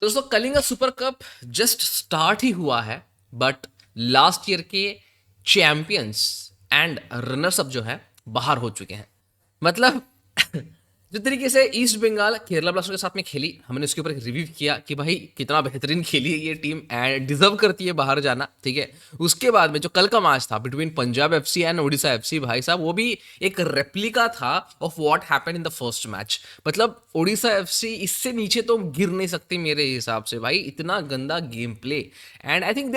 दोस्तों Kalinga super cup just start ही हुआ है। बट लास्ट ईयर के चैंपियंस एंड रनर्स अप जो है बाहर हो चुके हैं। मतलब जिस तरीके से ईस्ट बंगाल केरला ब्लास्टर्स के साथ में खेली, हमने उसके ऊपर एक रिव्यू किया कि भाई कितना बेहतरीन खेली है ये टीम एंड डिजर्व करती है बाहर जाना। ठीक है, उसके बाद में जो कल का मैच था between Punjab FC and Odisha FC, भाई साहब वो भी एक रेप्लिका था of what happened in the first match. मतलब ओडिशा एफसी इससे नीचे तो गिर नहीं सकती मेरे हिसाब से भाई, इतना गंदा game play and I think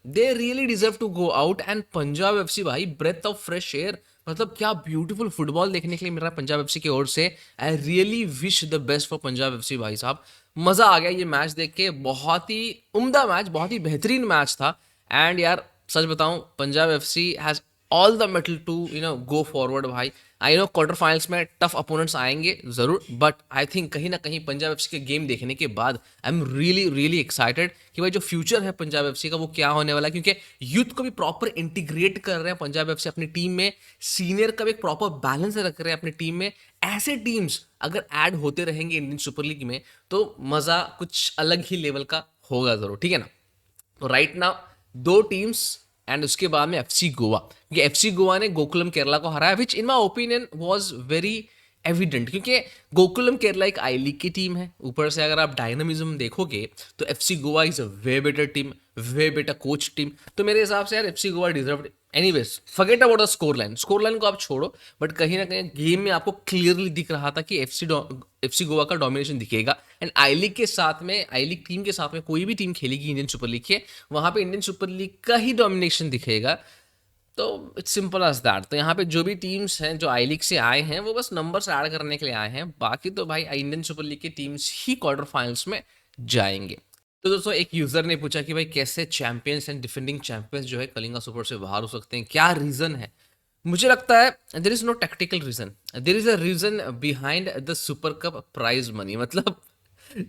they really deserve to go out. And Punjab FC भाई ब्रेथ ऑफ फ्रेश एयर, मतलब क्या ब्यूटीफुल फुटबॉल देखने के लिए मिल रहा है पंजाब एफसी की ओर से। I really wish the best for Punjab FC भाई साहब। मजा आ गया ये मैच देख के, बहुत ही उम्दा मैच, बहुत ही बेहतरीन मैच था। एंड यार सच बताऊं, Punjab FC has all the metal to go forward भाई। आई नो क्वार्टर फाइनल्स में टफ अपोनेंट्स आएंगे जरूर, बट आई थिंक कहीं ना कहीं पंजाब एफसी के गेम देखने के बाद I am really really excited कि भाई जो फ्यूचर है पंजाब एफसी का वो क्या होने वाला है। क्योंकि यूथ को भी प्रॉपर इंटीग्रेट कर रहे हैं पंजाब एफसी अपनी टीम में, सीनियर का भी एक प्रॉपर बैलेंस रख रहे हैं अपनी टीम में। ऐसे टीम्स अगर ऐड होते रहेंगे इंडियन सुपर लीग में तो मजा कुछ अलग ही लेवल का होगा जरूर, ठीक है ना। तो राइट नाउ दो टीम्स एंड उसके बाद में एफसी गोवा, क्योंकि एफसी गोवा ने गोकुलम केरला को हराया, which in my opinion was very evident. क्योंकि गोकुलम केरला एक आई लीग की टीम है, ऊपर से अगर आप डायनामिज्म देखोगे तो FC Goa is a way better team, way better coach team. तो मेरे हिसाब से यार FC Goa deserve. Anyways forget about the score line को आप छोड़ो, बट कहीं ना कहीं गेम में आपको क्लियरली दिख रहा था कि एफसी गोवा का डोमिनेशन दिखेगा। एंड आई लीग के साथ में, आई लीग टीम के साथ में कोई भी टीम खेलेगी इंडियन सुपर लीग के, वहां पे इंडियन सुपर लीग का ही डोमिनेशन दिखेगा। तो इट्स सिंपल एज दैट। तो यहाँ पे जो भी टीम्स हैं जो आई लीग से आए हैं वो बस नंबर्स ऐड करने के लिए आए हैं, बाकी तो भाई इंडियन सुपर लीग की टीम्स ही क्वार्टर फाइनल्स में जाएंगे। तो दोस्तों एक यूजर ने पूछा कि भाई कैसे चैंपियंस एंड डिफेंडिंग चैंपियंस जो है कलिंगा सुपर से बाहर हो सकते हैं, क्या रीजन है। मुझे लगता है there is no tactical reason, there is a reason behind the super cup prize money. मतलब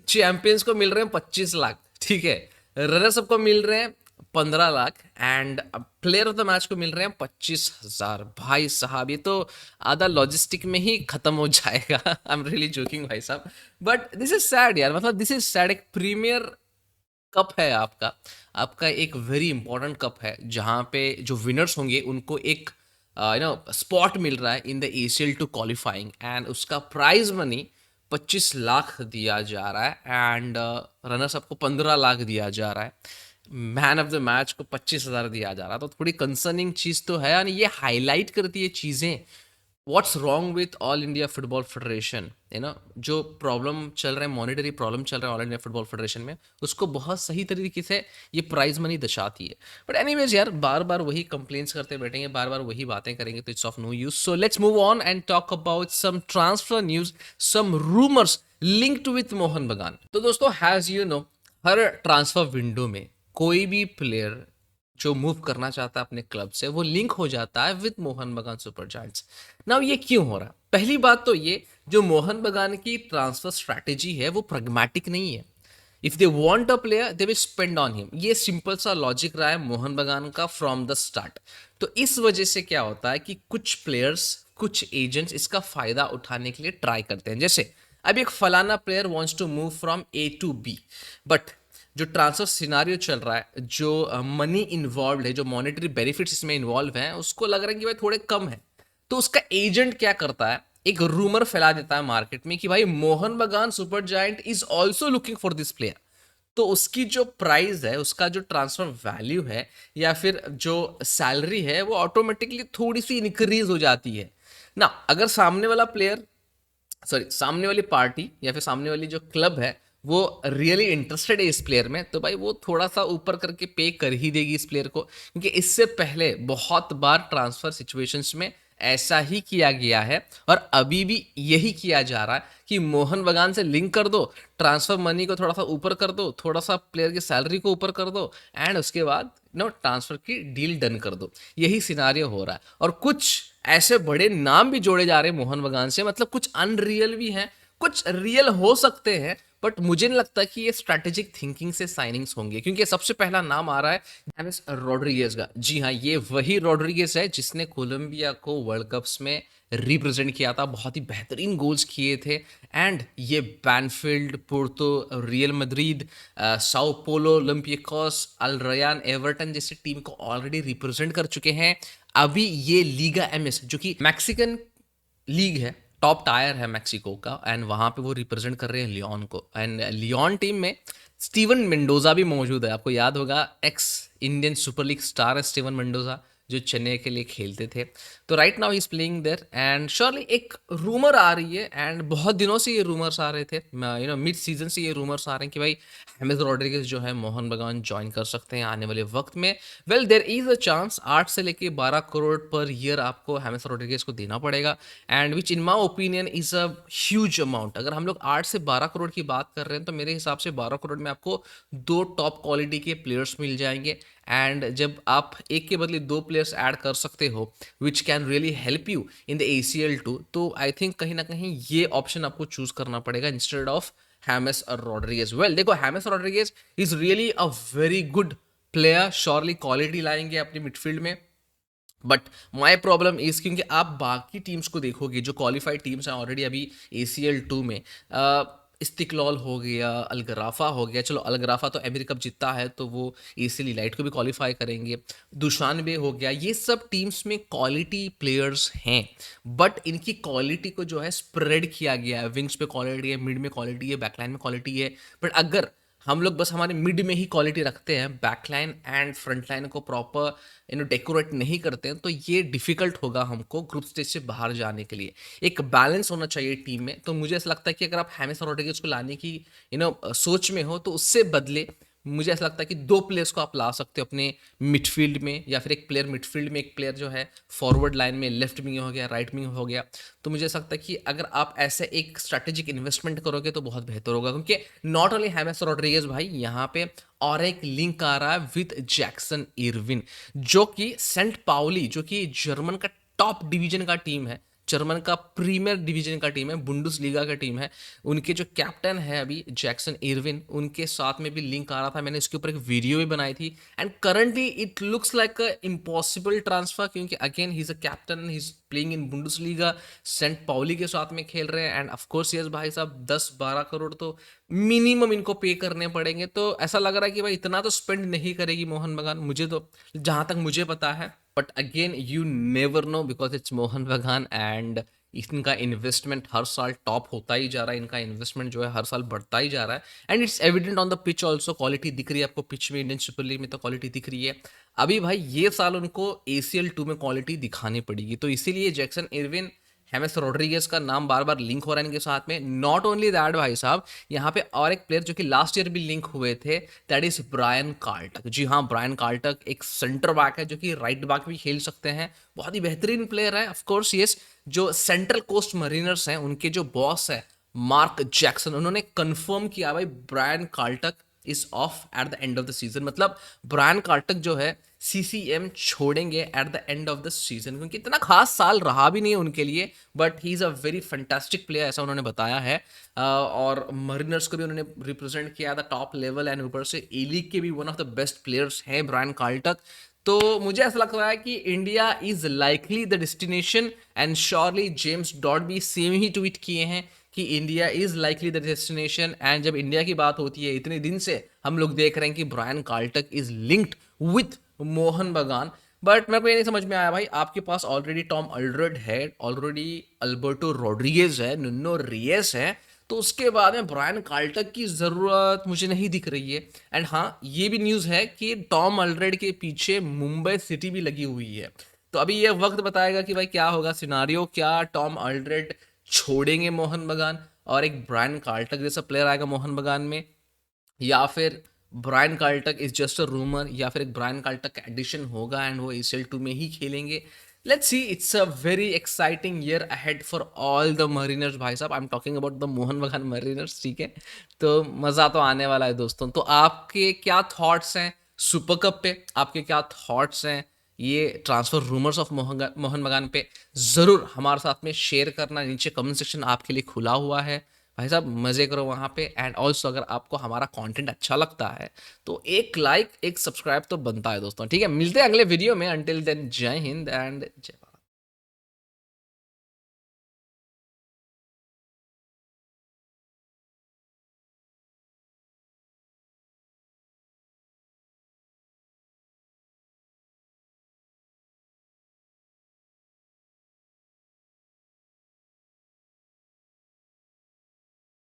चैंपियंस को मिल रहे हैं 25 लाख, ठीक है, रनर्स अप को मिल रहे हैं 15 lakh and player of the match को मिल रहे हैं 25,000। भाई साहब ये तो आधा लॉजिस्टिक में ही खत्म हो जाएगा। आई एम रियली जोकिंग भाई साहब, बट दिस इज सैड यार। मतलब दिस इज सैड। एक प्रीमियर कप है आपका, आपका एक वेरी इंपॉर्टेंट कप है जहां पे जो विनर्स होंगे उनको एक स्पॉट मिल रहा है in the ACL two qualifying and उसका प्राइज मनी 25 लाख दिया जा रहा है एंड रनर्स अप को 15 लाख दिया जा रहा है, मैन ऑफ द मैच को 25,000 दिया जा रहा है। तो थोड़ी कंसर्निंग चीज़ तो है यानी ये हाईलाइट करती है चीज़ें what's wrong with all India football federation. जो प्रॉब्लम चल रहा है, मॉनिटरी प्रॉब्लम चल रहा है ऑल इंडिया फुटबॉल फेडरेशन में, उसको बहुत सही तरीके से ये प्राइज मनी दर्शाती है। बट एनीवेज यार बार बार वही कंप्लेंट्स करते बैठेंगे, बार बार वही बातें करेंगे तो it's of no use. So let's move on and talk about some transfer news, some rumours linked with Mohun Bagan. तो दोस्तों हैज यू नो, हर ट्रांसफर विंडो में कोई भी प्लेयर जो मूव करना चाहता है अपने क्लब से वो लिंक हो जाता है विद मोहन बगान सुपर जायंट्स। नाउ ये क्यों हो रहा है? पहली बात तो ये, जो मोहन बगान की ट्रांसफर स्ट्रैटेजी है वो प्रैग्मेटिक नहीं है। If they want a player they will spend on him, ये सिंपल सा लॉजिक रहा है मोहन बगान का फ्रॉम द स्टार्ट। तो इस वजह से क्या होता है कि कुछ प्लेयर्स, कुछ एजेंट्स इसका फायदा उठाने के लिए ट्राई करते हैं। जैसे अब एक फलाना player wants to move from A to B, but जो ट्रांसफर सिनारियो चल रहा है, जो मनी इन्वॉल्व है, जो मॉनेटरी बेनिफिट्स इसमें इन्वॉल्व हैं, उसको लग रहा है कि भाई थोड़े कम है। तो उसका एजेंट क्या करता है, एक रूमर फैला देता है मार्केट में कि भाई मोहन बगान super giant is also looking for this player. तो उसकी जो प्राइस है, उसका जो ट्रांसफर वैल्यू है या फिर जो सैलरी है वो ऑटोमेटिकली थोड़ी सी इंक्रीज हो जाती है ना। अगर सामने वाला प्लेयर, सॉरी सामने वाली पार्टी या फिर सामने वाली जो क्लब है वो रियली इंटरेस्टेड है इस प्लेयर में, तो भाई वो थोड़ा सा ऊपर करके पे कर ही देगी इस प्लेयर को। क्योंकि इससे पहले बहुत बार ट्रांसफर सिचुएशंस में ऐसा ही किया गया है और अभी भी यही किया जा रहा है कि मोहन बगान से लिंक कर दो, ट्रांसफर मनी को थोड़ा सा ऊपर कर दो, थोड़ा सा प्लेयर की सैलरी को ऊपर कर दो एंड उसके बाद ट्रांसफर की डील डन कर दो। यही सिनारियो हो रहा है और कुछ ऐसे बड़े नाम भी जोड़े जा रहे हैं मोहन बगान से। मतलब कुछ अनरियल भी हैं, कुछ रियल हो सकते हैं, बट मुझे नहीं लगता कि ये स्ट्रैटेजिक थिंकिंग से साइनिंग्स होंगे, क्योंकि सबसे पहला नाम आ रहा है जेम्स रॉड्रिगेज का। जी हाँ, ये वही रॉड्रिगेज है जिसने कोलंबिया को वर्ल्ड कप्स में रिप्रेजेंट किया था, बहुत ही बेहतरीन गोल्स किए थे। एंड ये Banfield, Porto, Real Madrid, Sao Paulo, Olympiacos, Al Rayyan, Everton जैसे टीम को ऑलरेडी रिप्रेजेंट कर चुके हैं। अभी ये लीगा एमएस जो कि मैक्सिकन लीग है, टॉप टायर है मैक्सिको का, एंड वहाँ पे वो रिप्रेजेंट कर रहे हैं लियोन को। एंड लियोन टीम में स्टीवन मेंडोजा भी मौजूद है। आपको याद होगा, ex Indian Super League star है स्टीवन मेंडोजा, जो चेन्नई के लिए खेलते थे। तो right now he is playing there, and surely एक रूमर आ रही है, एंड बहुत दिनों से ये रूमर्स आ रहे थे, मिड सीजन से ये रूमर्स आ रहे हैं कि भाई हेमेस रॉड्रिगेज जो है मोहन बगान ज्वाइन कर सकते हैं आने वाले वक्त में। Well there is a chance, 8 से लेके 12 करोड़ पर ईयर आपको हेमेस रॉड्रिगेज को देना पड़ेगा, and which in my opinion is a huge amount. अगर हम लोग 8 से 12 करोड़ की बात कर रहे हैं तो मेरे हिसाब से 12 करोड़ में आपको 2 टॉप क्वालिटी के प्लेयर्स मिल जाएंगे। एंड जब आप एक के बदले 2 प्लेयर्स ऐड कर सकते हो which can really help you in the ACL2, तो आई थिंक कहीं ना कहीं ये ऑप्शन आपको चूज करना पड़ेगा instead of James Rodriguez. Well देखो, James Rodriguez is really a very good player, surely quality लाएंगे अपनी मिडफील्ड में। बट माई प्रॉब्लम इज, क्योंकि आप बाकी टीम्स को देखोगे जो क्वालिफाइड टीम्स हैं ऑलरेडी अभी ACL2 में, इस्तिक्लाल हो गया, अलगराफा हो गया, चलो अलगराफा तो अमेरिका कप जीतता है तो वो ACL लाइट को भी क्वालिफाई करेंगे, दुशानबे हो गया, ये सब टीम्स में क्वालिटी प्लेयर्स हैं। बट इनकी क्वालिटी को जो है स्प्रेड किया गया है, विंग्स पे क्वालिटी है, मिड में क्वालिटी है, बैकलाइन में क्वालिटी है। बट अगर हम लोग बस हमारे मिड में ही क्वालिटी रखते हैं, बैकलाइन एंड फ्रंट लाइन को प्रॉपर डेकोरेट नहीं करते हैं, तो ये डिफिकल्ट होगा हमको ग्रुप स्टेज से बाहर जाने के लिए। एक बैलेंस होना चाहिए टीम में। तो मुझे ऐसा लगता है कि अगर आप हेमेस रॉड्रिगेज को लाने की सोच में हो, तो उससे बदले मुझे ऐसा लगता है कि 2 प्लेयर्स को आप ला सकते हो अपने मिडफील्ड में, या फिर एक प्लेयर मिडफील्ड में, एक प्लेयर जो है फॉरवर्ड लाइन में, लेफ्ट विंग हो गया, राइट विंग हो गया। तो मुझे ऐसा लगता है कि अगर आप ऐसे एक स्ट्रैटेजिक इन्वेस्टमेंट करोगे तो बहुत बेहतर होगा, क्योंकि नॉट ओनली हेमेस रॉड्रिगेज भाई, यहाँ पे और एक लिंक आ रहा है विद जैक्सन इरविन, जो कि सेंट पाउली, जो कि जर्मन का टॉप डिवीजन का टीम है, जर्मन का प्रीमियर डिवीजन का टीम है, बुंडुसलीगा का टीम है। उनके जो कैप्टन है अभी जैक्सन इरविन, उनके साथ में भी लिंक आ रहा था। मैंने इसके ऊपर एक वीडियो भी बनाई थी, and currently it looks like a impossible transfer, क्योंकि again he is a captain, he is playing in Bundesliga, Saint Pauli के साथ में खेल रहे हैं, एंड ऑफ कोर्स यस भाई साहब 10-12 करोड़ तो मिनिमम इनको पे करने पड़ेंगे। तो ऐसा लग रहा है कि भाई इतना तो स्पेंड नहीं करेगी मोहन बगान, मुझे तो जहां तक मुझे पता है। But again you never know, because it's Mohan बगान, एंड इनका इन्वेस्टमेंट हर साल टॉप होता ही जा रहा है, इनका इन्वेस्टमेंट जो है हर साल बढ़ता ही जा रहा है, and it's evident on the pitch also. Quality दिख रही है आपको पिच में, इंडियन सुपर लीग में तो क्वालिटी दिख रही है। अभी भाई ये साल उनको ACL2 में क्वालिटी दिखानी पड़ेगी, तो इसीलिए जैक्सन इरविन, हेमेस रॉड्रिगेज का नाम बार बार लिंक हो रहा है इनके साथ में। नॉट ओनली दैट भाई साहब, यहाँ पे और एक प्लेयर जो कि लास्ट ईयर भी लिंक हुए थे, दैट इज ब्रायन कार्लटक। जी हाँ, ब्रायन कार्लटक एक सेंटर बैक है जो कि राइट बैक भी खेल सकते हैं, बहुत ही बेहतरीन प्लेयर है। ऑफ कोर्स यस, जो सेंट्रल कोस्ट मरीनर्स हैं उनके जो बॉस है मार्क जैक्सन, उन्होंने कंफर्म किया भाई Brian Kaltak is off at the end of the season. मतलब ब्रायन कार्लटक जो है CCM छोड़ेंगे at the end of the season, क्योंकि इतना खास साल रहा भी नहीं है उनके लिए, but he is a very fantastic player, ऐसा उन्होंने बताया है। और मरीनर्स को भी उन्होंने रिप्रेजेंट किया था टॉप लेवल, एंड ऊपर से ए लीग के भी one of the best players हैं ब्रायन कार्लटक। तो मुझे ऐसा लग रहा है कि India is likely the destination, and surely James dot भी सेम ही ट्वीट किए हैं कि India is likely the destination. And जब इंडिया की बात होती है, इतने दिन से हम लोग देख रहे हैं कि Brian Kaltak is linked with Mohun Bagan. But मेरे को ये नहीं समझ में आया भाई, आपके पास ऑलरेडी टॉम अल्ड्रेड है, ऑलरेडी अल्बर्टो रॉड्रिगेज है, नुनो रियस है, तो उसके बाद में ब्रायन कार्लटक की ज़रूरत मुझे नहीं दिख रही है। एंड हाँ, ये भी न्यूज़ है कि टॉम अल्ड्रेड के पीछे मुंबई सिटी भी लगी हुई है। तो अभी ये वक्त बताएगा कि भाई क्या होगा सिनारियो, क्या टॉम अल्ड्रेड छोड़ेंगे मोहन बगान और एक ब्रायन कार्लटक जैसा प्लेयर आएगा मोहन बगान में, या फिर Brian Kaltak is just a rumour, या फिर एक ब्रायन कार्लटक का एडिशन होगा एंड वो ACL2 में ही खेलेंगे। Let's see, it's a very exciting year ahead for all the mariners भाई साहब। I am talking about the Mohan बगान मरीनर्स, ठीक है। तो मज़ा तो आने वाला है दोस्तों। तो आपके क्या थॉट्स हैं सुपर कप पे, आपके क्या थॉट्स हैं ये ट्रांसफर रूमर्स ऑफ मोहन बगान पे, ज़रूर हमारे साथ में शेयर करना। नीचे कमेंट सेक्शन आपके लिए खुला हुआ है, भाई साहब मज़े करो वहाँ पे। एंड ऑल्सो अगर आपको हमारा कंटेंट अच्छा लगता है तो एक लाइक एक सब्सक्राइब तो बनता है दोस्तों, ठीक है। मिलते हैं अगले वीडियो में, अंटिल देन जय हिंद एंड जय भारत।